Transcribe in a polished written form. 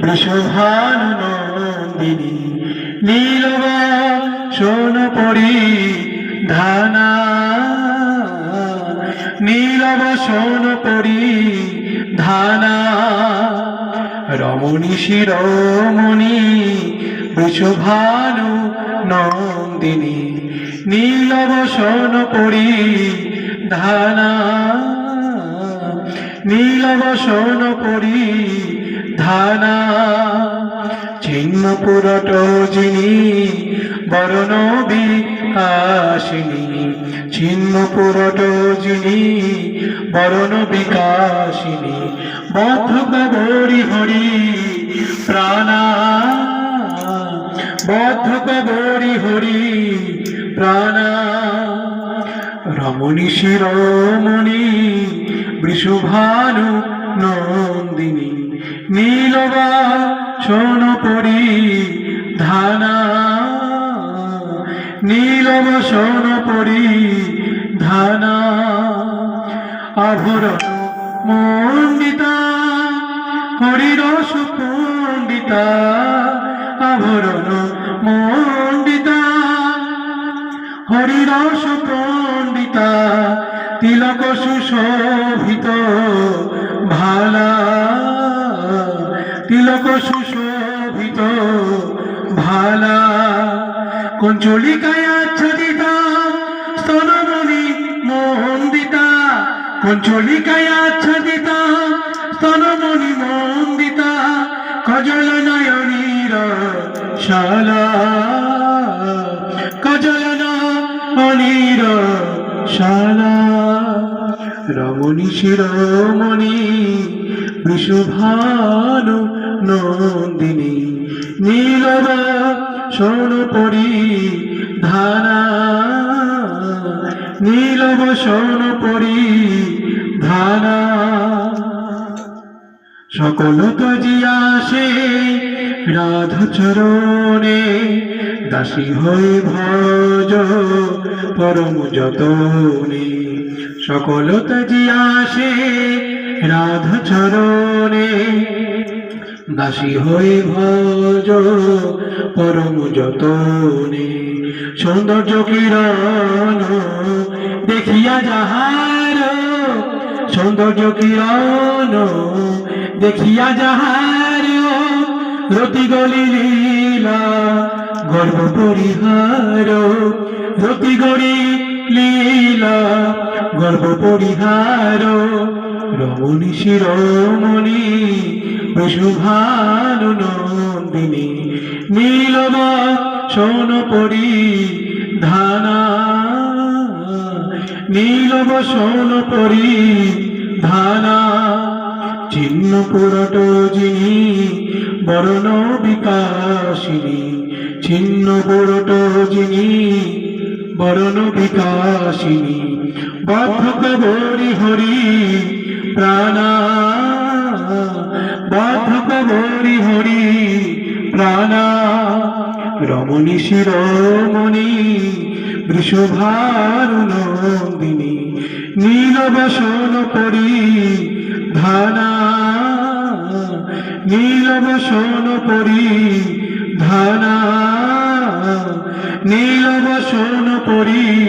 বৃষভানু নন্দিনী নীলবসন পরিধানা নীলবসন পরিধানা রমণী শিরোমণি বৃষভানু নন্দিনী নীলবসন পরিধানা নীলবসন পরিধানা চিন্মপুরট যিনি বরণ বিকাশিনী চিন্মপুরট যিনি বরণ বিকাশিনী বদ্ধ গৌরী হরি প্রাণা বদ্ধ গৌরী হরি প্রাণা রমণী শিরোমণি বৃষভানু নন্দিনী নীলবসন পরিধানা নীলবসন পরিধানা আভরণ মণ্ডিতা হরিরস পণ্ডিতা আভরণ মণ্ডিতা হরিরস পণ্ডিতা তিলক সুশোভিত ভালা তিলক সুশোভিত ভালা কঞ্চলিকায় আচ্ছাদিতা স্তনমণি মন্দিতা কঞ্চলিকায় আচ্ছাদিতা স্তনমণি মন্দিতা কজল নয়নীর শালা কজল নয়নীর শালা রমণী শিরোমণি বৃষভানু নন্দিনী নীলবসন পরিধানা নীলবসন পরিধানা সকল তজিয়া সে রাধা চরণে দাসী হয়ে ভজ পরম যতনে সকল তজিয়া সে রাধা চরণে দাসী হয়ে ভজ পরম যতনে সৌন্দর্য কিরণ দেখিয়া যাহার সৌন্দর্য কিরণ দেখিয়া যাহার রতি গলি লীলা গর্ব পরিহার রতি গলি লীলা গর্ব পরিহার রমণী শিরোমণি বৃষভানু নন্দিনী নীলবসন পরিধানা নীলবসন পরিধানা চিন্মপুরট যিনি বরণ বিকাশিনী চিন্মপুরট যিনি বরণ বিকাশিনী বদ্ধ গৌরী হরি প্রাণা বদ্ধ গৌরী হরি প্রাণা রমণী শিরোমণি বৃষভানু নন্দিনী নীলবসন পরিধানা নীলবসন পরিধানা নীলবসন পরিধানা।